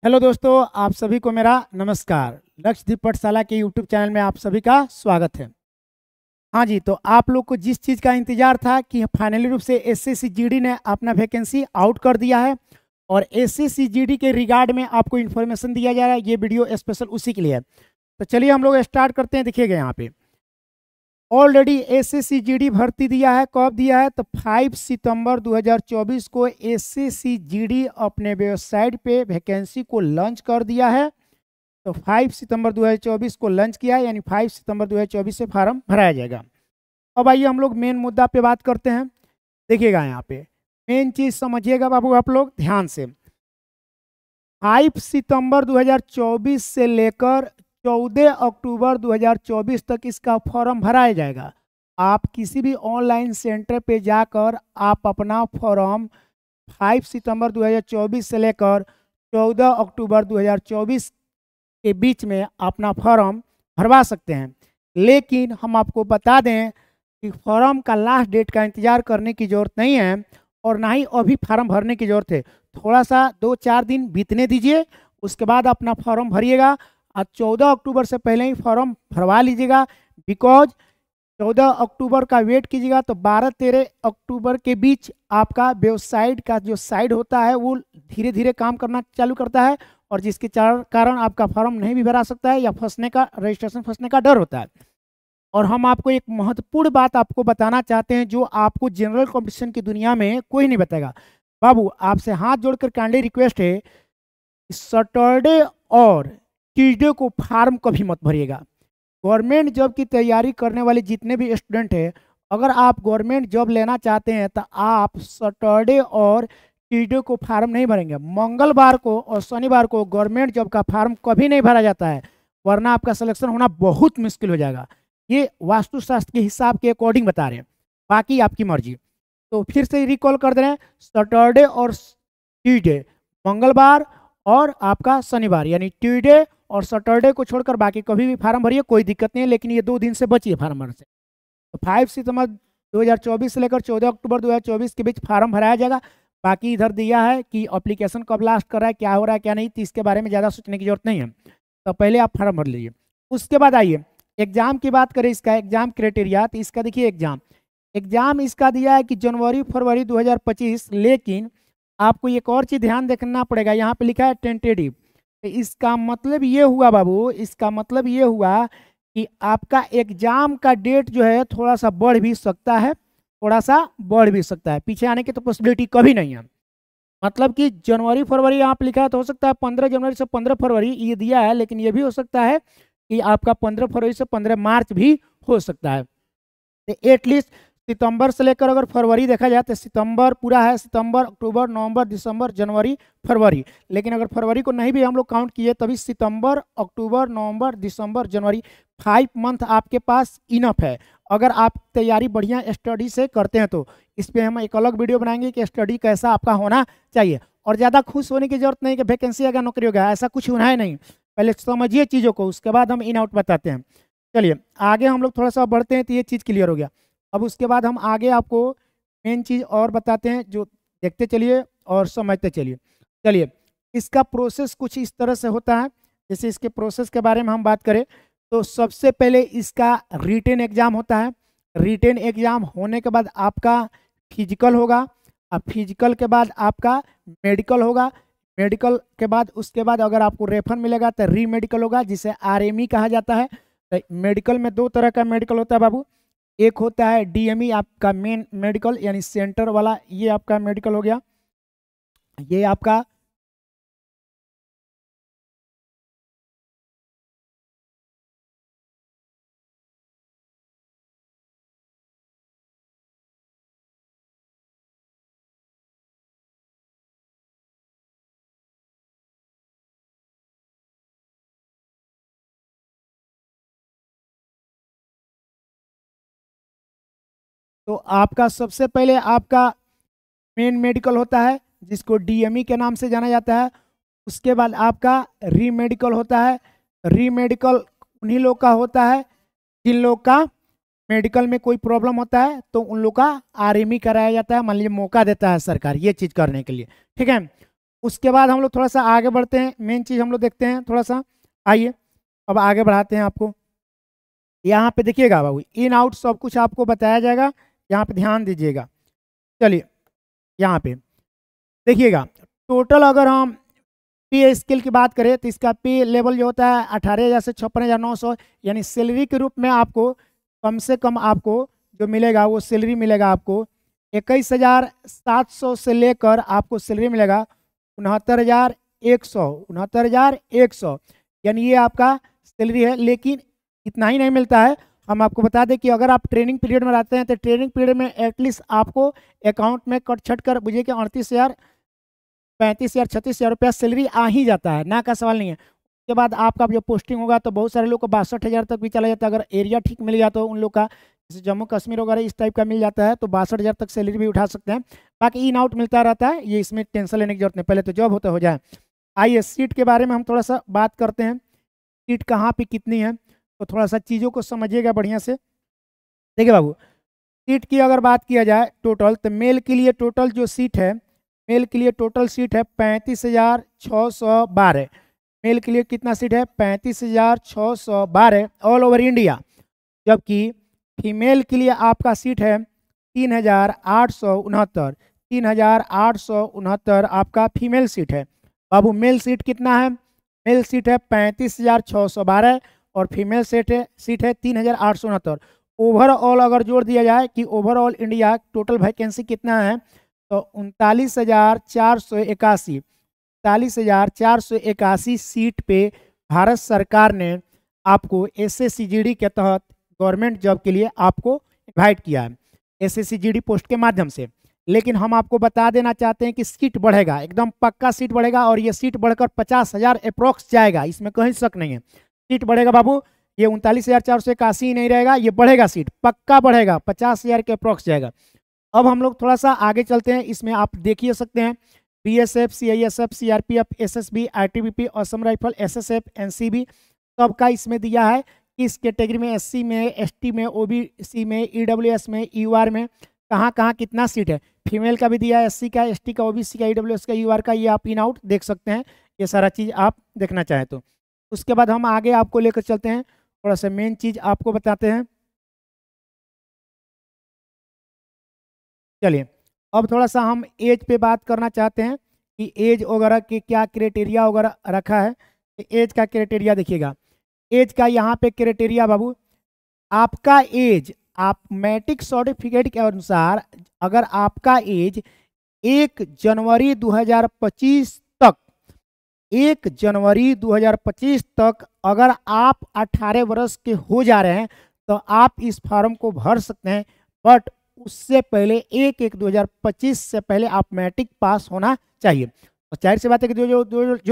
Hello दोस्तों, आप सभी को मेरा नमस्कार। लक्षदीप पाठशाला के यूट्यूब चैनल में आप सभी का स्वागत है। हाँ जी, तो आप लोग को जिस चीज़ का इंतजार था कि फाइनली रूप से एसएससी जीडी ने अपना वैकेंसी आउट कर दिया है और एसएससी जीडी के रिगार्ड में आपको इन्फॉर्मेशन दिया जा रहा है। ये वीडियो स्पेशल उसी के लिए है। तो चलिए हम लोग स्टार्ट करते हैं। देखिएगा यहाँ पे ऑलरेडी एसएससी जीडी भर्ती दिया है। कब दिया है? तो 5 सितंबर 2024 को एसएससी जीडी अपने वेबसाइट पे वैकेंसी को लॉन्च कर दिया है। तो 5 सितंबर 2024 को लॉन्च किया है, यानी 5 सितंबर 2024 से फार्म भराया जाएगा। अब आइए हम लोग मेन मुद्दा पे बात करते हैं। देखिएगा यहाँ पे मेन चीज़ समझिएगा बाबू, आप लोग ध्यान से। 5 सितंबर 2024 से लेकर 14 अक्टूबर 2024 तक इसका फॉर्म भराया जाएगा। आप किसी भी ऑनलाइन सेंटर पे जाकर आप अपना फॉर्म 5 सितंबर 2024 से लेकर 14 अक्टूबर 2024 के बीच में अपना फॉर्म भरवा सकते हैं। लेकिन हम आपको बता दें कि फॉर्म का लास्ट डेट का इंतज़ार करने की ज़रूरत नहीं है और ना ही अभी फॉर्म भरने की ज़रूरत है। थोड़ा सा 2-4 दिन बीतने दीजिए, उसके बाद अपना फॉर्म भरिएगा। और 14 अक्टूबर से पहले ही फॉर्म भरवा लीजिएगा, बिकॉज 14 अक्टूबर का वेट कीजिएगा तो 12-13 अक्टूबर के बीच आपका वेबसाइट का जो साइट होता है वो धीरे धीरे काम करना चालू करता है, और जिसके कारण आपका फॉर्म नहीं भी भरा सकता है या रजिस्ट्रेशन फंसने का डर होता है। और हम आपको एक महत्वपूर्ण बात आपको बताना चाहते हैं जो आपको जनरल कॉम्पिटिशन की दुनिया में कोई नहीं बताएगा। बाबू, आपसे हाथ जोड़कर काइंडली रिक्वेस्ट है, सैटरडे और ट्यूजडे को फार्म कभी मत भरिएगा। गवर्नमेंट जॉब की तैयारी करने वाले जितने भी स्टूडेंट हैं, अगर आप गवर्नमेंट जॉब लेना चाहते हैं तो आप सैटरडे और ट्यूजडे को फार्म नहीं भरेंगे। मंगलवार को और शनिवार को गवर्नमेंट जॉब का फार्म कभी नहीं भरा जाता है, वरना आपका सिलेक्शन होना बहुत मुश्किल हो जाएगा। ये वास्तुशास्त्र के हिसाब के अकॉर्डिंग बता रहे हैं, बाकी आपकी मर्जी। तो फिर से रिकॉल कर दे रहे हैं, सैटरडे और ट्यूजडे, मंगलवार और आपका शनिवार, यानी ट्यूजडे और सैटरडे को छोड़कर बाकी कभी भी फार्म भरिए, कोई दिक्कत नहीं है। लेकिन ये 2 दिन से बचिए फार्म भरने से। तो 5 सितंबर 2024 से लेकर 14 अक्टूबर 2024 के बीच फार्म भराया जाएगा। बाकी इधर दिया है कि एप्लीकेशन कब लास्ट कर रहा है, क्या हो रहा है क्या नहीं, तो इसके बारे में ज़्यादा सोचने की जरूरत नहीं है। तो पहले आप फार्म भर लीजिए। उसके बाद आइए एग्जाम की बात करें, इसका एग्जाम क्राइटेरिया। तो इसका देखिए एग्जाम इसका दिया है कि जनवरी फरवरी 2025। लेकिन आपको एक और चीज़ ध्यान देखना पड़ेगा, यहाँ पे लिखा है टेंटेटिव। तो इसका मतलब ये हुआ बाबू, इसका मतलब ये हुआ कि आपका एग्जाम का डेट जो है थोड़ा सा बढ़ भी सकता है, थोड़ा सा बढ़ भी सकता है। पीछे आने की तो पॉसिबिलिटी कभी नहीं है। मतलब कि जनवरी फरवरी यहाँ पे लिखा है तो हो सकता है 15 जनवरी से 15 फरवरी ये दिया है, लेकिन ये भी हो सकता है कि आपका 15 फरवरी से 15 मार्च भी हो सकता है। एटलीस्ट सितंबर से लेकर अगर फरवरी देखा जाए तो सितंबर पूरा है, सितंबर अक्टूबर नवंबर दिसंबर जनवरी फरवरी। लेकिन अगर फरवरी को नहीं भी हम लोग काउंट किए तभी सितंबर अक्टूबर नवंबर दिसंबर जनवरी 5 मंथ आपके पास इनफ है, अगर आप तैयारी बढ़िया स्टडी से करते हैं तो। इस पर हम एक अलग वीडियो बनाएंगे कि स्टडी कैसा आपका होना चाहिए। और ज़्यादा खुश होने की जरूरत नहीं कि वैकेंसी आएगा नौकरी होगा, ऐसा कुछ होना है नहीं। पहले समझिए चीज़ों को, उसके बाद हम इन आउट बताते हैं। चलिए आगे हम लोग थोड़ा सा बढ़ते हैं। तो ये चीज़ क्लियर हो गया। अब उसके बाद हम आगे आपको मेन चीज़ और बताते हैं, जो देखते चलिए और समझते चलिए। चलिए इसका प्रोसेस कुछ इस तरह से होता है। जैसे इसके प्रोसेस के बारे में हम बात करें तो सबसे पहले इसका रिटेन एग्ज़ाम होता है। रिटेन एग्ज़ाम होने के बाद आपका फिजिकल होगा, अब फिजिकल के बाद आपका मेडिकल होगा, मेडिकल के बाद उसके बाद अगर आपको रेफर मिलेगा तो री मेडिकल होगा, जिसे आरएमई कहा जाता है। तो मेडिकल में 2 तरह का मेडिकल होता है बाबू। एक होता है डीएमई आपका मेन मेडिकल, यानी सेंटर वाला, ये आपका मेडिकल हो गया। ये आपका तो आपका सबसे पहले आपका मेन मेडिकल होता है जिसको डीएमई के नाम से जाना जाता है। उसके बाद आपका री मेडिकल होता है। री मेडिकल उन्हीं लोग का होता है जिन लोग का मेडिकल में कोई प्रॉब्लम होता है तो उन लोग का आरएमई कराया जाता है। मान लीजिए मौका देता है सरकार ये चीज़ करने के लिए, ठीक है। उसके बाद हम लोग थोड़ा सा आगे बढ़ते हैं, मेन चीज़ हम लोग देखते हैं थोड़ा सा। आइए अब आगे बढ़ाते हैं आपको। यहाँ पे देखिएगा बाबू, इन आउट सब कुछ आपको बताया जाएगा, यहाँ पे ध्यान दीजिएगा। चलिए यहाँ पे देखिएगा, टोटल अगर हम पे स्केल की बात करें तो इसका पे लेवल जो होता है 18,000 से 56,900, यानी सैलरी के रूप में आपको कम से कम आपको जो मिलेगा वो सैलरी मिलेगा आपको 21,700 से लेकर आपको सैलरी मिलेगा 69,100, यानी ये आपका सैलरी है। लेकिन इतना ही नहीं मिलता है, हम आपको बता दें कि अगर आप ट्रेनिंग पीरियड में रहते हैं तो ट्रेनिंग पीरियड में एटलीस्ट आपको अकाउंट में कट छट कर बुझे कि 38,000, 35,000, 36,000 रुपया सैलरी आ ही जाता है, ना का सवाल नहीं है। उसके बाद आपका जो पोस्टिंग होगा तो बहुत सारे लोग को 62,000 तक भी चला जाता है। अगर एरिया ठीक मिल गया तो उन लोग का, जैसे जम्मू कश्मीर वगैरह इस टाइप का मिल जाता है तो 62,000 तक सैलरी भी उठा सकते हैं। बाकी इन आउट मिलता रहता है, ये इसमें टेंशन लेने की जरूरत नहीं, पहले तो जॉब होता हो जाए। आइए सीट के बारे में हम थोड़ा सा बात करते हैं, सीट कहाँ पे कितनी है, तो थोड़ा सा चीज़ों को समझिएगा बढ़िया से। देखिए बाबू, सीट की अगर बात किया जाए टोटल, तो मेल के लिए टोटल जो सीट है, मेल के लिए टोटल सीट है 35,612। मेल के लिए कितना सीट है? 35,612 ऑल ओवर इंडिया। जबकि फीमेल के लिए आपका सीट है 3,869। 3,869 आपका फीमेल सीट है। बाबू मेल सीट कितना है? मेल सीट है 35,612 और फीमेल सीट है 3,869। ओवरऑल अगर जोड़ दिया जाए कि ओवरऑल इंडिया टोटल वैकेंसी कितना है, तो 39,481, 39,481 सीट पे भारत सरकार ने आपको SSCGD के तहत गवर्नमेंट जॉब के लिए आपको इनवाइट किया है, SSCGD पोस्ट के माध्यम से। लेकिन हम आपको बता देना चाहते हैं कि सीट बढ़ेगा, एकदम पक्का सीट बढ़ेगा, और ये सीट बढ़कर 50,000 अप्रोक्स जाएगा, इसमें कहीं शक नहीं है। सीट बढ़ेगा बाबू, ये 39,481 ही नहीं रहेगा, ये बढ़ेगा, सीट पक्का बढ़ेगा, 50,000 के अप्रोक्स जाएगा। अब हम लोग थोड़ा सा आगे चलते हैं, इसमें आप देखिए सकते हैं BSF, CISF, CRPF, SSB, ITBP, Assam rifle, SSF, NCB सबका इसमें दिया है। किस कैटेगरी में, SC में, ST में, OBC में, EWS में, UR में कहाँ कहाँ कितना सीट है। फीमेल का भी दिया है, SC का, ST का, OBC का, EWS का, UR का, ये आप इन आउट देख सकते हैं। ये सारा चीज़ आप देखना चाहें तो। उसके बाद हम आगे आपको लेकर चलते हैं, थोड़ा सा मेन चीज़ आपको बताते हैं। चलिए अब थोड़ा सा हम एज पे बात करना चाहते हैं कि एज वगैरह के क्या क्राइटेरिया वगैरह रखा है। एज का क्राइटेरिया देखिएगा, एज का यहाँ पे क्राइटेरिया बाबू, आपका एज, आप मैट्रिक सर्टिफिकेट के अनुसार अगर आपका एज 1 जनवरी 2025 तक, 1 जनवरी 2025 तक अगर आप 18 वर्ष के हो जा रहे हैं तो आप इस फॉर्म को भर सकते हैं। बट उससे पहले 1/1/2025 से पहले आप मैट्रिक पास होना चाहिए। और जाहिर सी बात है कि जो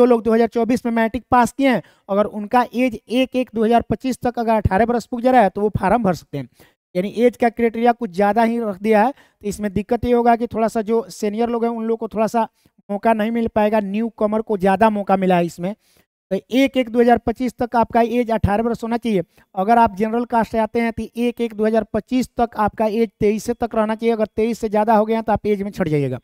लोग 2024 में मैट्रिक पास किए हैं, अगर उनका एज 1/1/2025 तक अगर 18 वर्ष पुग जा रहा है तो वो फार्म भर सकते हैं। यानी एज का क्राइटेरिया कुछ ज़्यादा ही रख दिया है, तो इसमें दिक्कत ये होगा कि थोड़ा सा जो सीनियर लोग हैं उन लोग को थोड़ा सा मौका नहीं मिल पाएगा, न्यू कमर को ज़्यादा मौका मिला है इसमें। तो 1/1/2025 तक आपका एज 18 वर्ष होना चाहिए। अगर आप जनरल कास्ट से आते हैं तो 1/1/2025 तक आपका एज 23 तक रहना चाहिए। अगर 23 से ज़्यादा हो गया तो आप एज में छट जाइएगा,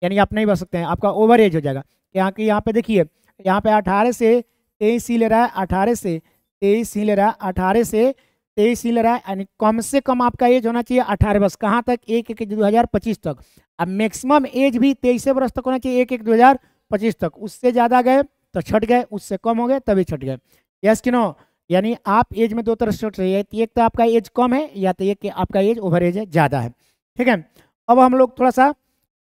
यानी आप नहीं भर सकते हैं, आपका ओवर एज हो जाएगा। यहाँ पे देखिए, यहाँ पे 18 से 23 ही ले रहा है, 18 से 23 ही ले रहा है, 18 से 23 ही ले रहा है, यानी कम से कम आपका एज होना चाहिए 18 वर्ष। कहाँ तक? 1/1/2025 तक। अब मैक्सिमम एज भी 23 वर्ष तक होना चाहिए 1/1/2025 तक। उससे ज़्यादा गए तो छट गए, उससे कम हो गए तभी छट गए। यस कि नो? यानी आप एज में दो तरह से छट रही है, एक तो आपका एज कम है या तो एक आपका एज ओवर एज है, ज़्यादा है। ठीक है, अब हम लोग थोड़ा सा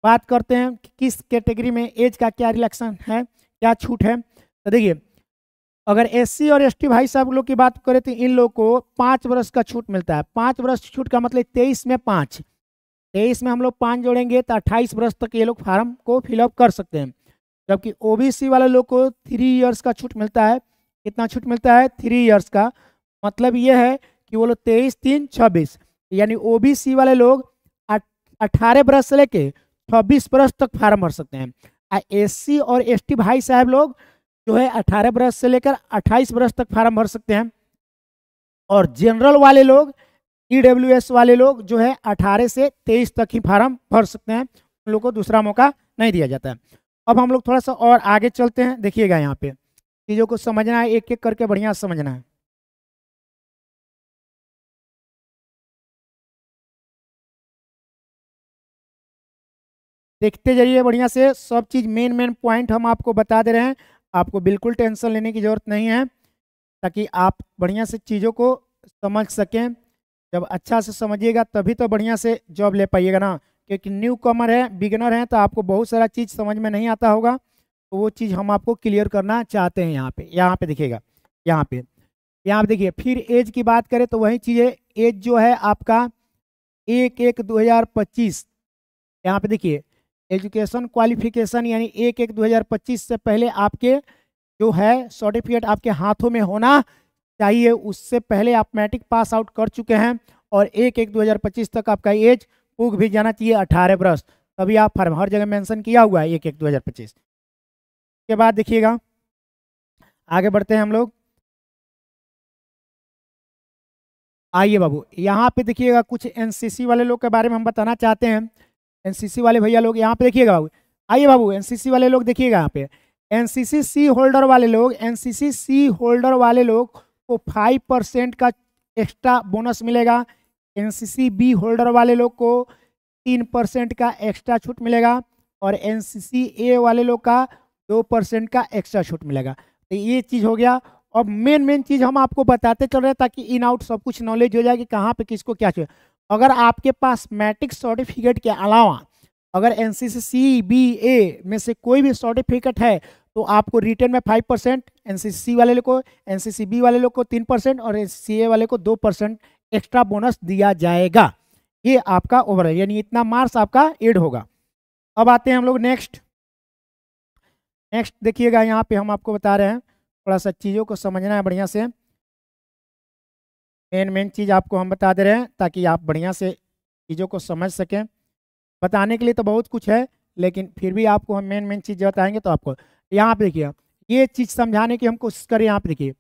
बात करते हैं कि किस कैटेगरी में एज का क्या रिलैक्सन है, क्या छूट है। तो देखिए, अगर SC और ST भाई साहब लोग की बात करें तो इन लोग को 5 वर्ष का छूट मिलता है। 5 वर्ष छूट का मतलब 23 में 5, 23 में हम लोग 5 जोड़ेंगे तो 28 वर्ष तक ये लोग फार्म को फिलअप कर सकते हैं। जबकि OBC वाले लोग को 3 इयर्स का छूट मिलता है। कितना छूट मिलता है? 3 इयर्स का। मतलब ये है कि वो लोग 23, 3, 26, यानी OBC वाले लोग 18 वर्ष से लेके 26 वर्ष तक फार्म भर सकते हैं। SC और ST भाई साहब लोग जो है 18 वर्ष से लेकर 28 वर्ष तक फार्म भर सकते हैं। और जनरल वाले लोग, EWS वाले लोग जो है 18 से 23 तक ही फार्म भर सकते हैं, उन लोग को दूसरा मौका नहीं दिया जाता है। अब हम लोग थोड़ा सा और आगे चलते हैं। देखिएगा यहाँ पे चीज़ों को समझना है, एक एक करके बढ़िया समझना है। देखते जाइए बढ़िया से, सब चीज़ मेन मेन पॉइंट हम आपको बता दे रहे हैं। आपको बिल्कुल टेंशन लेने की जरूरत नहीं है, ताकि आप बढ़िया से चीज़ों को समझ सकें। जब अच्छा से समझिएगा तभी तो बढ़िया से जॉब ले पाइएगा ना, क्योंकि न्यू कमर है, बिगिनर है, तो आपको बहुत सारा चीज़ समझ में नहीं आता होगा। तो वो चीज़ हम आपको क्लियर करना चाहते हैं। यहाँ पे देखिएगा, यहाँ पे देखिए, फिर एज की बात करें तो वही चीज़ है। एज जो है आपका 1/1/2025, यहाँ पे देखिए एजुकेशन क्वालिफिकेशन, यानी 1/1/2025 से पहले आपके जो है सर्टिफिकेट आपके हाथों में होना चाहिए। उससे पहले आप मैट्रिक पास आउट कर चुके हैं और 1/1/2025 तक आपका एज पुग भी जाना चाहिए 18 वर्ष, तभी आप फॉर्म हर जगह मेंशन किया हुआ है 1/1/2025 के बाद। देखिएगा आगे बढ़ते हैं हम लोग। आइए बाबू, यहाँ पे देखिएगा कुछ एनसीसी वाले लोग के बारे में हम बताना चाहते हैं। एनसीसी वाले भैया लोग यहाँ पे देखिएगा बाबू। आइए बाबू, एनसीसी वाले लोग देखिएगा यहाँ पे, एनसीसी सी होल्डर वाले लोग, एनसीसी सी होल्डर वाले लोग को 5% का एक्स्ट्रा बोनस मिलेगा। एनसीसी बी होल्डर वाले लोग को 3% का एक्स्ट्रा छूट मिलेगा और एनसीसी ए वाले लोग का 2% का एक्स्ट्रा छूट मिलेगा। तो ये चीज़ हो गया। अब मेन चीज़ हम आपको बताते चल रहे हैं ताकि इन आउट सब कुछ नॉलेज हो जाए कि कहाँ पे किसको क्या चाहिए। अगर आपके पास मैट्रिक सर्टिफिकेट के अलावा अगर एनसीसी सी बी ए में से कोई भी सर्टिफिकेट है तो आपको रिटर्न में 5%, एनसीसी वाले लोग को, एनसीसी बी वाले लोग को 3% और एनसीसी ए वाले को 2% एक्स्ट्रा बोनस दिया जाएगा। ये आपका ओवरऑल, यानी इतना मार्क्स आपका ऐड होगा। अब आते हैं हम लोग नेक्स्ट देखिएगा, यहाँ पे हम आपको बता रहे हैं, थोड़ा सा चीज़ों को समझना है बढ़िया से। मेन चीज़ आपको हम बता दे रहे हैं ताकि आप बढ़िया से चीज़ों को समझ सकें। बताने के लिए तो बहुत कुछ है, लेकिन फिर भी आपको हम मेन चीज़ बताएंगे। तो आपको यहाँ पे देखिए, ये चीज़ समझाने की हम कोशिश करें। यहाँ पे देखिए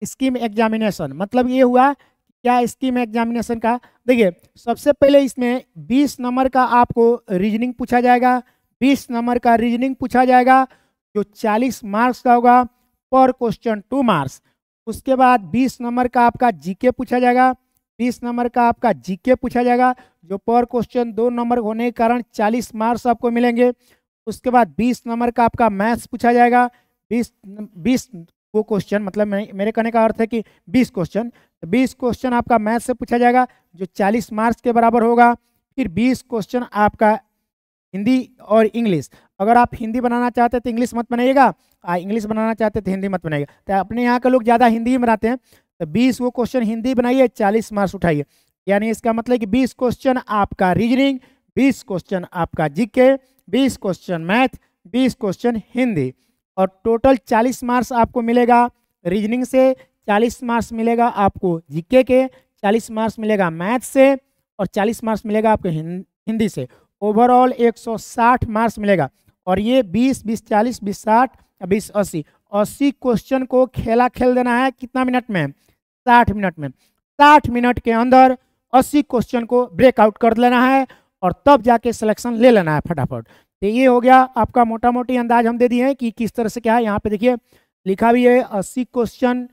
स्कीम एग्जामिनेशन, मतलब ये हुआ क्या स्कीम एग्जामिनेशन का। देखिए सबसे पहले इसमें 20 नंबर का आपको रीजनिंग पूछा जाएगा। 20 नंबर का रीजनिंग पूछा जाएगा जो 40 मार्क्स का होगा, पर क्वेश्चन 2 मार्क्स। उसके बाद 20 नंबर का आपका जीके पूछा जाएगा। 20 नंबर का आपका जीके पूछा जाएगा जो पर क्वेश्चन 2 नंबर होने के कारण 40 मार्क्स आपको मिलेंगे। उसके बाद 20 नंबर का आपका मैथ्स पूछा जाएगा। 20 वो क्वेश्चन, मतलब मेरे कहने का अर्थ है कि 20 क्वेश्चन, 20 क्वेश्चन आपका मैथ्स से पूछा जाएगा जो 40 मार्क्स के बराबर होगा। फिर 20 क्वेश्चन आपका हिंदी और इंग्लिश। अगर आप हिंदी बनाना चाहते तो इंग्लिश मत बनाइएगा, इंग्लिश बनाना चाहते तो हिंदी मत बनाइएगा। तो अपने यहाँ के लोग ज़्यादा हिंदी ही बनाते हैं, तो 20 वो क्वेश्चन हिंदी बनाइए, 40 मार्क्स उठाइए। यानी इसका मतलब कि 20 क्वेश्चन आपका रीजनिंग, 20 क्वेश्चन आपका GK, 20 question math, 20 question Hindi, और टोटल 40 मार्क्स आपको मिलेगा रीजनिंग से, 40 मार्क्स मिलेगा आपको जीके के, 40 मार्क्स मिलेगा मैथ से, और 40 मार्क्स मिलेगा आपको हिंदी से। ओवरऑल 160 मार्क्स मिलेगा। और ये 20 20 40 20 60 20 80 80 क्वेश्चन को खेला खेल देना है कितना मिनट में? 60 मिनट में। 60 मिनट के अंदर 80 क्वेश्चन को ब्रेकआउट कर लेना है और तब जाके सिलेक्शन ले लेना है फटाफट। तो ये हो गया आपका मोटा मोटी अंदाज हम दे दिए हैं कि किस तरह से क्या है। यहाँ पे देखिए लिखा भी है 80 क्वेश्चन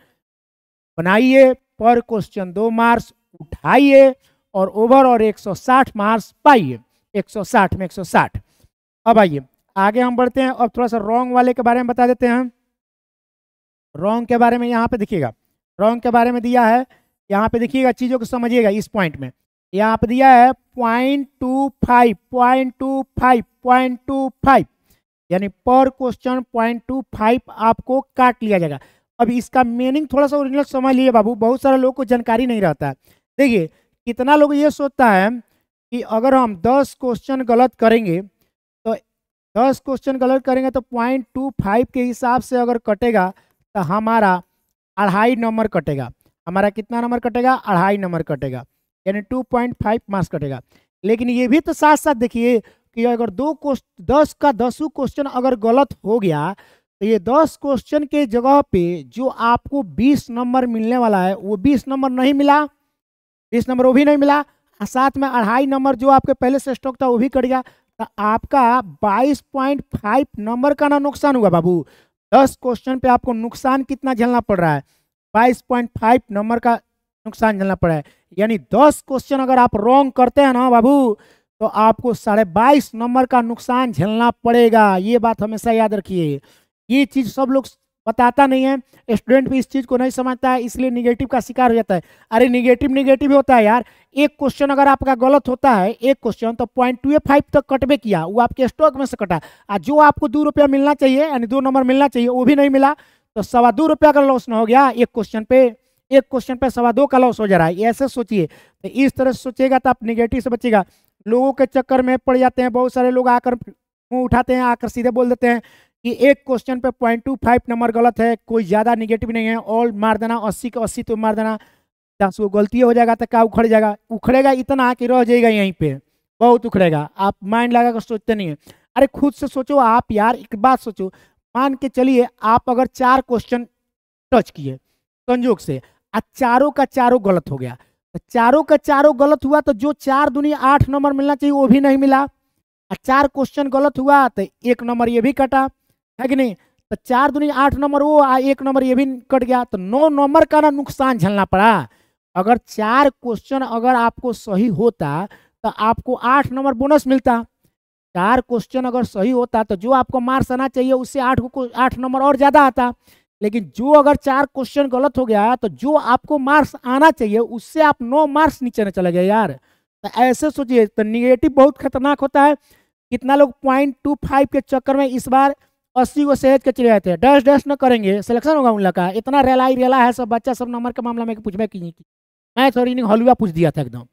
बनाइए, पर क्वेश्चन 2 मार्क्स उठाइए और ओवरऑल 160 मार्क्स पाइए। 160 में 160। अब आइए आगे हम बढ़ते हैं। अब थोड़ा सा रॉन्ग वाले के बारे में बता देते हैं। रॉन्ग के बारे में यहाँ पे देखिएगा, रॉन्ग के बारे में दिया है, यहाँ पे देखिएगा, चीज़ों को समझिएगा। इस पॉइंट में यहाँ पे दिया है 0.25 यानी पर क्वेश्चन 0.25 आपको काट लिया जाएगा। अब इसका मीनिंग थोड़ा सा ओरिजिनल समझ लिए बाबू, बहुत सारे लोगों को जानकारी नहीं रहता है। देखिए कितना लोग ये सोचता है कि अगर हम 10 क्वेश्चन गलत करेंगे तो 10 क्वेश्चन गलत करेंगे तो 0.25 के हिसाब से अगर कटेगा तो हमारा 2.5 नंबर कटेगा। हमारा कितना नंबर कटेगा? 2.5 नंबर कटेगा, यानी 2.5 मार्क्स कटेगा। लेकिन ये भी तो साथ साथ देखिए कि अगर 10 का 10 क्वेश्चन अगर गलत हो गया तो ये 10 क्वेश्चन के जगह पे जो आपको 20 नंबर मिलने वाला है वो 20 नंबर नहीं मिला, 20 नंबर वो भी नहीं मिला, साथ में 2.5 नंबर जो आपके पहले से स्टॉक था वो भी कट गया। तो आपका 22.5 नंबर का ना नुकसान हुआ बाबू। 10 क्वेश्चन पे आपको नुकसान कितना झेलना पड़ रहा है? 22.5 नंबर का नुकसान झेलना पड़ा है। यानी 10 क्वेश्चन अगर आप रॉन्ग करते हैं ना बाबू, तो आपको 22.5 नंबर का नुकसान झेलना पड़ेगा। ये बात हमेशा याद रखिए। ये चीज सब लोग बताता नहीं है, स्टूडेंट भी इस चीज को नहीं समझता है, इसलिए निगेटिव का शिकार हो जाता है। अरे निगेटिव निगेटिव होता है यार। एक क्वेश्चन अगर आपका गलत होता है, एक क्वेश्चन, तो 0.25 तक कटबे किया, वो आपके स्टॉक में से कटा। और जो आपको 2 रुपया मिलना चाहिए, यानी 2 नंबर मिलना चाहिए, वो भी नहीं मिला, तो 2.25 रुपया का लॉस ना हो गया एक क्वेश्चन पे। एक क्वेश्चन पे 2.25 का लॉस हो जा रहा है। ऐसे सोचिए, तो इस तरह से सोचिएगा तो आप निगेटिव से बचिएगा। लोगों के चक्कर में पड़ जाते हैं, बहुत सारे लोग आकर मुंह उठाते हैं, आकर सीधे बोल देते हैं कि एक क्वेश्चन पे 0.25 नंबर गलत है, कोई ज्यादा निगेटिव नहीं है, और मार देना 80 के 80 तो मार देना। 10 को गलती हो जाएगा तो क्या उखड़ जाएगा? उखड़ेगा इतना कि रह जाएगा यहीं पे, बहुत उखड़ेगा। आप माइंड लगा कर सोचते नहीं है। अरे खुद से सोचो आप यार, एक बात सोचो, मान के चलिए आप अगर 4 क्वेश्चन टच किए संयोग से, और चारों का चारों गलत हो गया, तो चारों का चारों गलत हुआ, तो जो 4 दूनी 8 नंबर मिलना चाहिए वो भी नहीं मिला। और 4 क्वेश्चन गलत हुआ तो 1 नंबर ये भी कटा, है कि नहीं? तो 4 दूनी 8 नंबर वो, 1 नंबर ये भी कट गया, तो 9 नंबर का ना नुकसान झेलना पड़ा। अगर 4 क्वेश्चन अगर आपको सही होता तो आपको 8 नंबर बोनस मिलता। 4 क्वेश्चन अगर सही होता तो जो आपको मार्क्स आना चाहिए उससे 8 नंबर और ज्यादा आता। लेकिन जो अगर 4 क्वेश्चन गलत हो गया, तो जो आपको मार्क्स आना चाहिए उससे आप 9 मार्क्स नीचे न चले गए यार। तो ऐसे सोचिए, तो निगेटिव बहुत खतरनाक होता है। कितना लोग 0.25 के चक्कर में इस बार 80 को सहेज के चले जाते हैं। डैश डैश न करेंगे, सिलेक्शन होगा उन लोग का। इतना रेला है सब बच्चा, सब नंबर के मामला में पूछबे की नहीं की। मैं थोड़ी नहीं हलवा पूछ दिया था एकदम।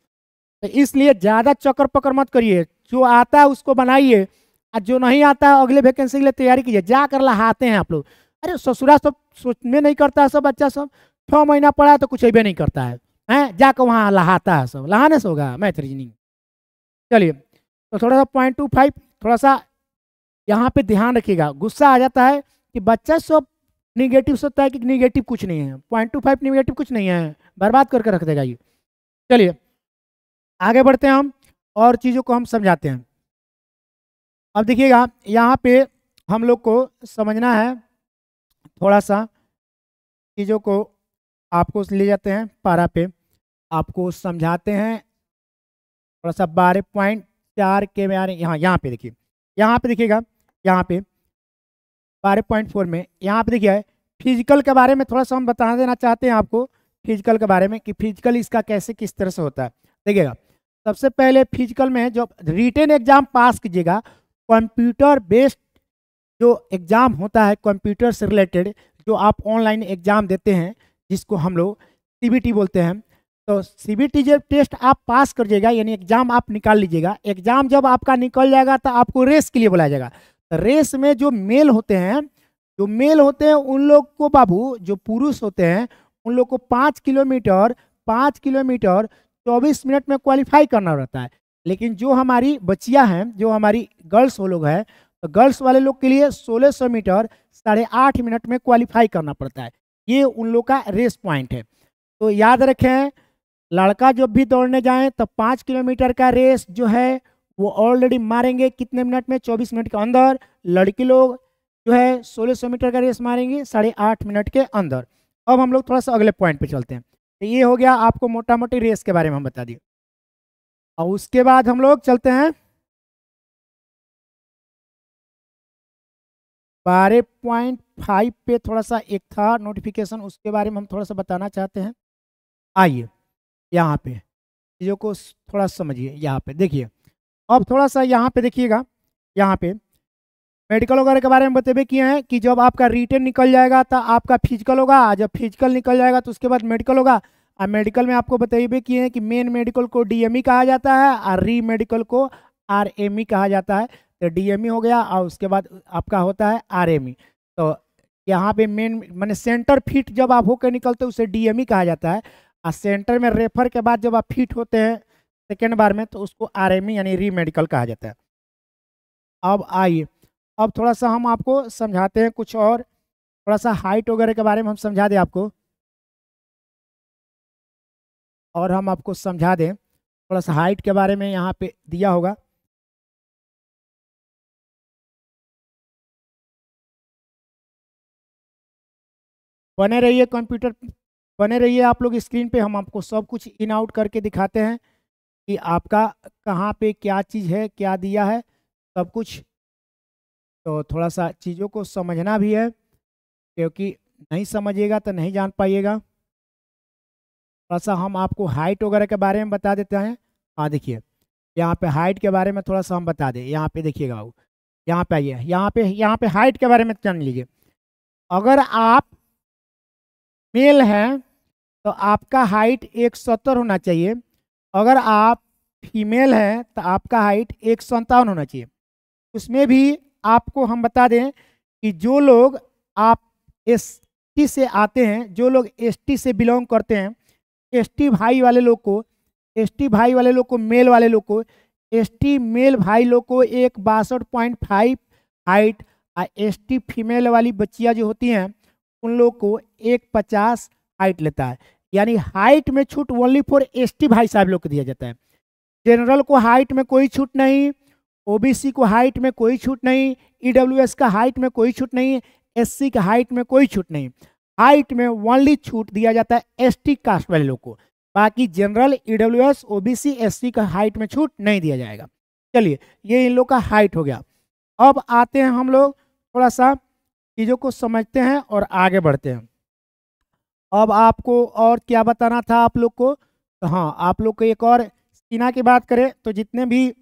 तो इसलिए ज्यादा चक्कर पकड़ मत करिए, जो आता है उसको बनाइए, और जो नहीं आता है अगले वैकेंसी के लिए तैयारी कीजिए। जाकर लहाते हैं आप लोग। अरे ससुरा सब सोच में नहीं करता है, सब बच्चा सब 6 महीना पढ़ा तो कुछ भी नहीं करता है, हैं? जाकर वहाँ लहाता है सब, लहाने से होगा मैथ रीजनिंग। चलिए, तो थोड़ा सा 0.25 थोड़ा सा यहाँ पे ध्यान रखिएगा। गुस्सा आ जाता है कि बच्चा सब निगेटिव सोचता है कि निगेटिव कुछ नहीं है, 0.25 निगेटिव कुछ नहीं है, बर्बाद करके रख देगा ये। चलिए आगे बढ़ते हैं हम, और चीज़ों को हम समझाते हैं। अब देखिएगा यहाँ पे हम लोग को समझना है थोड़ा सा चीज़ों को। आपको ले जाते हैं पारा पे, आपको समझाते हैं थोड़ा सा 12.4 के में। यहाँ पे देखिए, यहाँ पे देखिएगा, यहाँ पे 12.4 में यहाँ पे देखिए फिजिकल के बारे में थोड़ा सा हम बता देना चाहते हैं आपको। फिजिकल के बारे में कि फिजिकल इसका कैसे किस तरह से होता है। देखिएगा, सबसे पहले फिजिकल में जब रिटेन एग्जाम पास कीजिएगा, कंप्यूटर बेस्ड जो एग्ज़ाम होता है कंप्यूटर से रिलेटेड, जो आप ऑनलाइन एग्ज़ाम देते हैं जिसको हम लोग सीबीटी बोलते हैं, तो सीबीटी जब टेस्ट आप पास करिएगा, यानी एग्ज़ाम आप निकाल लीजिएगा। एग्ज़ाम जब आपका निकल जाएगा तो आपको रेस के लिए बुलाया जाएगा। तो रेस में जो मेल होते हैं, उन लोग को बाबू, जो पुरुष होते हैं उन लोग को 5 किलोमीटर 24 मिनट में क्वालिफाई करना रहता है। लेकिन जो हमारी बच्चियां हैं, जो हमारी गर्ल्स वो लोग हैं, तो गर्ल्स वाले लोग के लिए 1600 मीटर 8.5 मिनट में क्वालिफाई करना पड़ता है। ये उन लोग का रेस पॉइंट है। तो याद रखें, लड़का जब भी दौड़ने जाएं तो 5 किलोमीटर का रेस जो है वो ऑलरेडी मारेंगे कितने मिनट में? 24 मिनट के अंदर। लड़की लोग जो है 1600 मीटर का रेस मारेंगे 8.5 मिनट के अंदर। अब हम लोग थोड़ा सा अगले पॉइंट पे चलते हैं। तो ये हो गया आपको मोटा मोटी रेस के बारे में हम बता दिए। और उसके बाद हम लोग चलते हैं 12.5 पे। थोड़ा सा एक था नोटिफिकेशन, उसके बारे में हम थोड़ा सा बताना चाहते हैं। आइए यहाँ पे चीज़ों को थोड़ा समझिए। यहाँ पे देखिए, अब थोड़ा सा यहाँ पे देखिएगा, यहाँ पे मेडिकल वगैरह के बारे में बतेबे किए हैं कि जब आपका रिटन निकल जाएगा तो आपका फिजिकल होगा, जब फिजिकल निकल जाएगा तो उसके बाद मेडिकल होगा। और मेडिकल में आपको बतेबे किए हैं कि मेन मेडिकल को डीएमई कहा जाता है और री मेडिकल को आरएमई कहा जाता है। तो डीएमई हो गया और उसके बाद आपका होता है आरएमई। तो यहाँ पे मेन मैंने सेंटर फिट जब आप होकर निकलते हैं उसे डीएमई कहा जाता है, और सेंटर में रेफर के बाद जब आप फिट होते हैं सेकेंड बार में तो उसको आरएमई यानी री मेडिकल कहा जाता है। अब आइए, अब थोड़ा सा हम आपको समझाते हैं कुछ और, थोड़ा सा हाइट वगैरह के बारे में हम समझा दें आपको, और हम आपको समझा दें थोड़ा सा हाइट के बारे में। यहाँ पे दिया होगा बने रहिए कंप्यूटर, बने रहिए आप लोग स्क्रीन पे, हम आपको सब कुछ इन आउट करके दिखाते हैं कि आपका कहाँ पे क्या चीज़ है, क्या दिया है, सब कुछ। तो थोड़ा सा चीज़ों को समझना भी है, क्योंकि नहीं समझिएगा तो नहीं जान पाइएगा। थोड़ा सा हम आपको हाइट वगैरह के बारे में बता देते हैं। हाँ देखिए, यहाँ पे हाइट के बारे में थोड़ा सा हम बता दें। यहाँ पे देखिएगा बाबू, यहाँ पे आइए, यहाँ पे हाइट के बारे में जान लीजिए। अगर आप मेल हैं तो आपका हाइट 170 होना चाहिए। अगर आप फीमेल हैं तो आपका हाइट 157 होना चाहिए। उसमें भी आपको हम बता दें कि जो लोग आप एसटी से आते हैं, जो लोग एसटी से बिलोंग करते हैं, एसटी भाई वाले लोग को, एसटी भाई वाले लोग को, मेल वाले लोग को, एसटी मेल भाई लोग को 162.5 हाइट, और एसटी फीमेल वाली बच्चियां जो होती हैं उन लोग को 150 हाइट लेता है। यानी हाइट में छूट ओनली फॉर एसटी भाई साहब लोग को दिया जाता है। जनरल को हाइट में कोई छूट नहीं, ओबीसी को हाइट में कोई छूट नहीं, ईडब्ल्यूएस का हाइट में कोई छूट नहीं, एससी का हाइट में कोई छूट नहीं। हाइट में ओनली छूट दिया जाता है एसटी कास्ट वाले लोग को। बाकी जनरल, ईडब्ल्यूएस, ओबीसी, एससी का हाइट में छूट नहीं दिया जाएगा। चलिए, ये इन लोग का हाइट हो गया। अब आते हैं हम लोग थोड़ा सा चीज़ों को समझते हैं और आगे बढ़ते हैं। अब आपको और क्या बताना था आप लोग को, तो हाँ, आप लोग को एक और सीना की बात करें तो जितने भी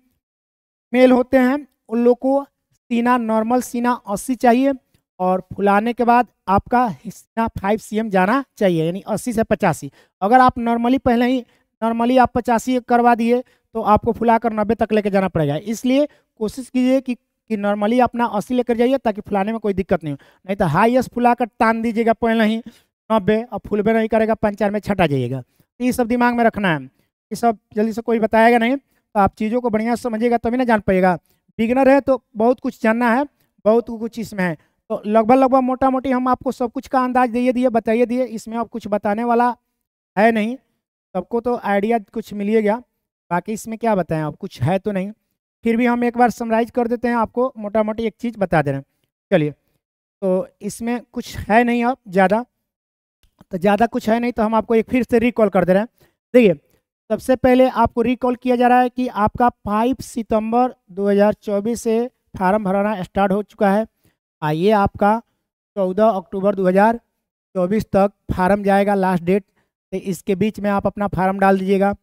मेल होते हैं उन लोग को सीना, नॉर्मल सीना 80 चाहिए, और फुलाने के बाद आपका सीना 5 cm जाना चाहिए, यानी 80 से 85। अगर आप नॉर्मली पहले ही नॉर्मली आप 85 करवा दिए तो आपको फुलाकर 90 तक लेके जाना पड़ेगा। इसलिए कोशिश कीजिए कि नॉर्मली अपना 80 लेकर जाइए, ताकि फुलाने में कोई दिक्कत नहीं हो। नहीं तो हाईएस्ट फुलाकर तान दीजिएगा पहले ही 90, और फुलबे नहीं करेगा, पंचर में छटा जाइएगा। तो ये सब दिमाग में रखना है, ये सब जल्दी से कोई बताएगा नहीं, तो आप चीज़ों को बढ़िया समझिएगा तभी ना जान पाइएगा। बिगिनर है तो बहुत कुछ जानना है, बहुत कुछ इसमें है। तो लगभग मोटा मोटी हम आपको सब कुछ का अंदाज दिए बताइए दिए, इसमें अब कुछ बताने वाला है नहीं, सबको तो आइडिया कुछ मिल गया। बाकी इसमें क्या बताएं, अब कुछ है तो नहीं, फिर भी हम एक बार समराइज कर देते हैं, आपको मोटा मोटी एक चीज़ बता दे रहे हैं। चलिए, तो इसमें कुछ है नहीं अब ज़्यादा, तो ज़्यादा कुछ है नहीं, तो हम आपको एक फिर से रिकॉल कर दे रहे हैं। देखिए, सबसे पहले आपको रिकॉल किया जा रहा है कि आपका 5 सितंबर 2024 से फार्म भराना स्टार्ट हो चुका है। ये आपका 14 अक्टूबर 2024 तक फार्म जाएगा, लास्ट डेट। तो इसके बीच में आप अपना फार्म डाल दीजिएगा।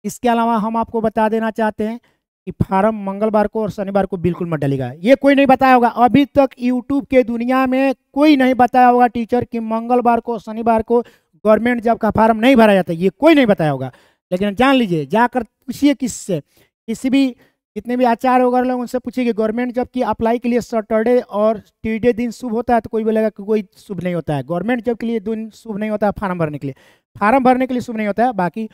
इसके अलावा हम आपको बता देना चाहते हैं कि फार्म मंगलवार को और शनिवार को बिल्कुल मत डालिएगा। ये कोई नहीं बताया होगा, अभी तक यूट्यूब के दुनिया में कोई नहीं बताया होगा टीचर कि मंगलवार को शनिवार को गवर्नमेंट जॉब का फार्म नहीं भरा जाता, ये कोई नहीं बताया होगा। लेकिन जान लीजिए, जाकर पूछिए किससे, किसी भी जितने भी आचार्य वगैरह लोग उनसे पूछिए कि गवर्नमेंट जॉब की अप्लाई के लिए सैटरडे और ट्यूसडे दिन शुभ होता है, तो कोई बोलेगा कि कोई शुभ नहीं होता है। गवर्नमेंट जॉब के लिए दिन शुभ नहीं होता है, फार्म भरने के लिए, फार्म भरने के लिए शुभ नहीं होता है। बाकी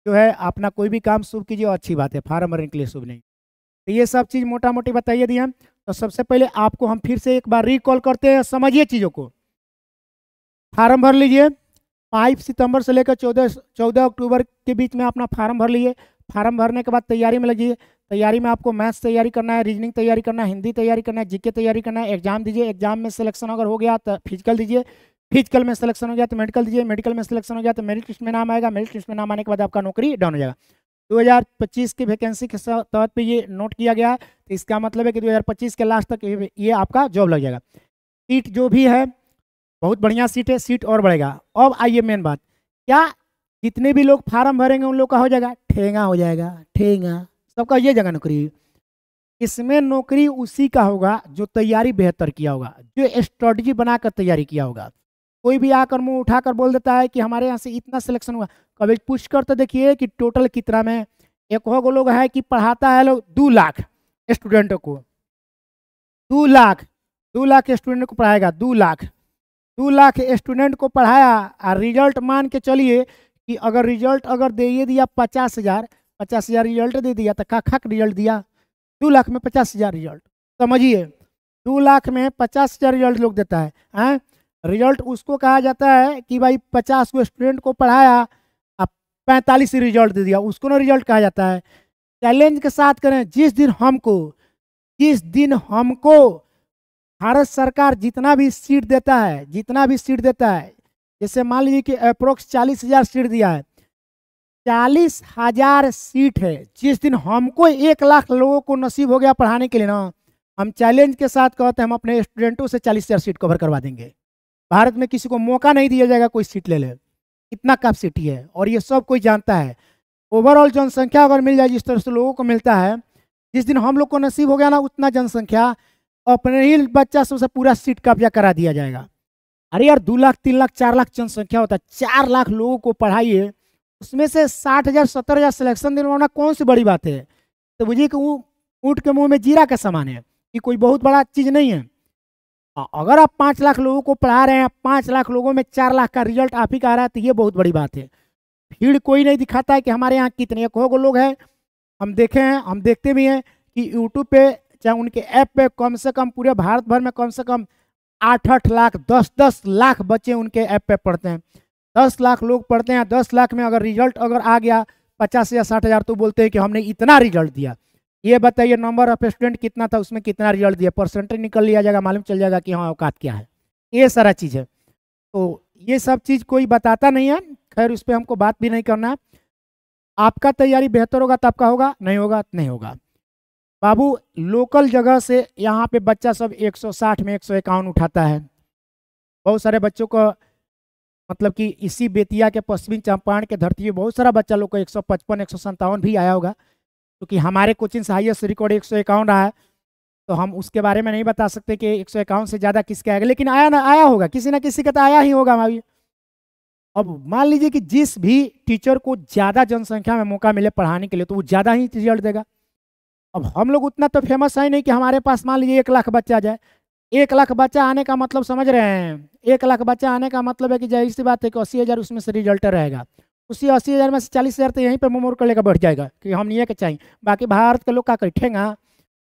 जो है अपना कोई भी काम शुभ कीजिए, अच्छी बात है, फार्म भरने के लिए शुभ नहीं। तो ये सब चीज़ मोटा मोटी बताइए दी हम। तो सबसे पहले आपको हम फिर से एक बार रिकॉल करते हैं, समझिए चीज़ों को। फार्म भर लीजिए, 5 सितंबर से लेकर 14 अक्टूबर के बीच में अपना फार्म भर लीजिए। फार्म भरने के बाद तैयारी में लगिए। तैयारी में आपको मैथ्स तैयारी करना है, रीजनिंग तैयारी करना है, हिंदी तैयारी करना है, जीके तैयारी करना है। एग्जाम दीजिए, एग्जाम में सिलेक्शन अगर हो गया तो फिजिकल दीजिए, फिजिकल में सिलेक्शन हो गया तो मेडिकल दीजिए, मेडिकल में सिलेक्शन हो गया तो मेरिट लिस्ट में नाम आएगा, मेरिट लिस्ट में नाम आने के बाद आपका नौकरी डाउन हो जाएगा। 2025 की वैकेंसी के तहत पे ये नोट किया गया है, तो इसका मतलब है कि 2025 के लास्ट तक ये आपका जॉब लग जाएगा। सीट जो भी है बहुत बढ़िया सीट है, सीट और बढ़ेगा। अब आइए मेन बात, क्या जितने भी लोग फार्म भरेंगे उन लोग का हो जाएगा? ठेंगा हो जाएगा, ठेंगा, सबका ये जगह नौकरी। इसमें नौकरी उसी का होगा जो तैयारी बेहतर किया होगा, जो स्ट्रेटजी बनाकर तैयारी किया होगा। कोई भी आकर मुंह उठाकर बोल देता है कि हमारे यहाँ से इतना सिलेक्शन हुआ, कभी पूछ कर तो देखिए कि टोटल कितना में। एक हो लोग है कि पढ़ाता है लोग 2 लाख स्टूडेंटों को, 2 लाख स्टूडेंट को पढ़ाएगा, 2 लाख स्टूडेंट को पढ़ाया, और रिजल्ट मान के चलिए कि अगर रिजल्ट अगर दे दिया 50,000 रिजल्ट दे दिया, तो खा रिजल्ट दिया। 2 लाख में 50,000 रिजल्ट, समझिए 2 लाख में 50,000 रिजल्ट लोग देता है। रिजल्ट उसको कहा जाता है कि भाई 50 को स्टूडेंट को पढ़ाया, अब 45 रिजल्ट दे दिया, उसको ना रिजल्ट कहा जाता है। चैलेंज के साथ करें, जिस दिन हमको भारत सरकार जितना भी सीट देता है, जैसे मान लीजिए कि अप्रोक्स 40,000 सीट दिया है, 40,000 सीट है। जिस दिन हमको 1 लाख लोगों को नसीब हो गया पढ़ाने के लिए ना, हम चैलेंज के साथ कहते हैं हम अपने स्टूडेंटों से 40,000 सीट कवर करवा देंगे। भारत में किसी को मौका नहीं दिया जाएगा कोई सीट ले ले, इतना कैपेसिटी है और ये सब कोई जानता है। ओवरऑल जनसंख्या अगर मिल जाए जिस तरह से लोगों को मिलता है, जिस दिन हम लोग को नसीब हो गया ना, उतना जनसंख्या अपने ही बच्चा सबसे पूरा सीट कब्जा करा दिया जाएगा। अरे यार 2 लाख 3 लाख 4 लाख जनसंख्या होता है, 4 लाख लोगों को पढ़ाइए, उसमें से 60,000 70,000 सिलेक्शन दिलवाना कौन सी बड़ी बात है। तो मुझे कि ऊँट के मुंह में जीरा का समान है, कि कोई बहुत बड़ा चीज़ नहीं है। अगर आप 5 लाख लोगों को पढ़ा रहे हैं, 5 लाख लोगों में 4 लाख का रिजल्ट आप ही का आ रहा है, तो ये बहुत बड़ी बात है। भीड़ कोई नहीं दिखाता है कि हमारे यहाँ कितने को लोग हैं। हम देखे हैं, हम देखते भी हैं कि यूट्यूब पे चाहे उनके ऐप पे कम से कम पूरे भारत भर में कम से कम 8-8 लाख 10-10 लाख बच्चे उनके ऐप पे पढ़ते हैं। 10 लाख लोग पढ़ते हैं, 10 लाख में अगर रिजल्ट अगर आ गया 50 या 60,000 तो बोलते हैं कि हमने इतना रिजल्ट दिया। ये बताइए नंबर ऑफ स्टूडेंट कितना था, उसमें कितना रिजल्ट दिया, परसेंटेज निकल लिया जाएगा, मालूम चल जाएगा कि हाँ औकात क्या है। ये सारा चीज़ है, तो ये सब चीज़ कोई बताता नहीं है। खैर उस पर हमको बात भी नहीं करना है। आपका तैयारी बेहतर होगा तो आपका होगा, नहीं होगा तो नहीं होगा। बाबू लोकल जगह से यहाँ पे बच्चा सब 160 में 151 उठाता है। बहुत सारे बच्चों को मतलब कि इसी बेतिया के पश्चिमी चंपारण के धरती में बहुत सारा बच्चा लोग को 155 157 भी आया होगा, क्योंकि हमारे कोचिंग से हाईएस्ट रिकॉर्ड 151 रहा है। तो हम उसके बारे में नहीं बता सकते कि 151 से ज़्यादा किसके आएगा, लेकिन आया ना आया होगा, किसी ना किसी का तो आया ही होगा भाई। अब मान लीजिए कि जिस भी टीचर को ज़्यादा जनसंख्या में मौका मिले पढ़ाने के लिए तो वो ज़्यादा ही रिजल्ट देगा। अब हम लोग उतना तो फेमस है नहीं कि हमारे पास मान लीजिए 1 लाख बच्चा आ जाए। 1 लाख बच्चा आने का मतलब समझ रहे हैं, 1 लाख बच्चा आने का मतलब है कि जाहिर सी बात है कि 80,000 उसमें से रिजल्ट रहेगा। उसी 80,000 में से 40,000 तो यहीं पे मोमोर कर लेकर बैठ जाएगा कि हम ये के चाहिए, बाकी भारत के लोग क्या बैठेगा।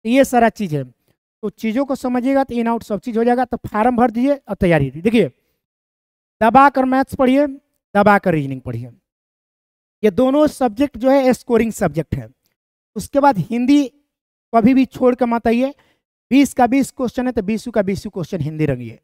ये सारा चीज़ है, तो चीज़ों को समझिएगा तो इन आउट सब चीज़ हो जाएगा। तो फार्म भर दीजिए और तैयारी देखिए, दबा कर मैथ्स पढ़िए, दबा कर रीजनिंग पढ़िए। ये दोनों सब्जेक्ट जो है स्कोरिंग सब्जेक्ट है। उसके बाद हिंदी कभी भी छोड़ कर मत आइए। 20 का 20 क्वेश्चन है तो 20 का 20 क्वेश्चन हिंदी रंगिए।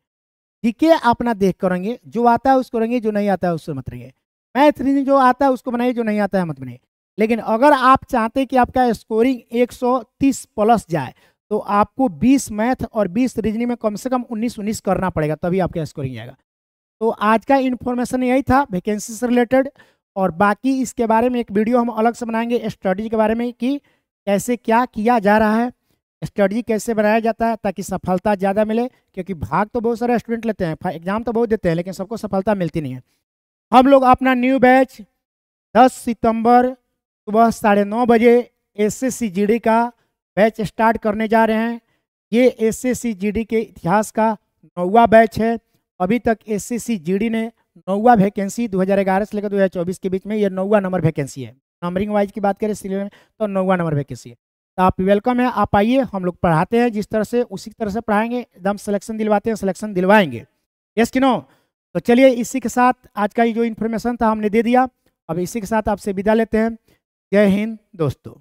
जीके अपना देख कर रंगिए, जो आता है उसको रंगिए, जो नहीं आता है उसको मत रंगिए। मैथ रीजनिंग जो आता है उसको बनाइए, जो नहीं आता है मत बनाइए। लेकिन अगर आप चाहते कि आपका स्कोरिंग 130 प्लस जाए तो आपको 20 मैथ और 20 रीजनिंग में कम से कम 19-19 करना पड़ेगा, तभी आपका स्कोरिंग आएगा। तो आज का इन्फॉर्मेशन यही था वैकेंसी से रिलेटेड, और बाकी इसके बारे में एक वीडियो हम अलग से बनाएंगे स्ट्रेटजी के बारे में कि कैसे क्या किया जा रहा है, स्ट्रेटजी कैसे बनाया जाता है ताकि सफलता ज़्यादा मिले। क्योंकि भाग तो बहुत सारे स्टूडेंट लेते हैं, एग्जाम तो बहुत देते हैं, लेकिन सबको सफलता मिलती नहीं है। हम लोग अपना न्यू बैच 10 सितंबर सुबह 9:30 बजे SSC GD का बैच स्टार्ट करने जा रहे हैं। ये SSC GD के इतिहास का 9वां बैच है। अभी तक SSC GD ने 9वां वैकेंसी 2011 से लेकर 2024 के बीच में ये 9वां नंबर वैकेंसी है। नंबरिंग वाइज की बात करें सीरियल में तो 9वां नंबर वैकेंसी है। तो आप वेलकम है, आप आइए, हम लोग पढ़ाते हैं जिस तरह से उसी तरह से पढ़ाएंगे, एकदम सिलेक्शन दिलवाते हैं, सिलेक्शन दिलवाएंगे। यस कि नो? तो चलिए इसी के साथ आज का ये जो इन्फॉर्मेशन था हमने दे दिया। अब इसी के साथ आपसे विदा लेते हैं। जय हिंद दोस्तों।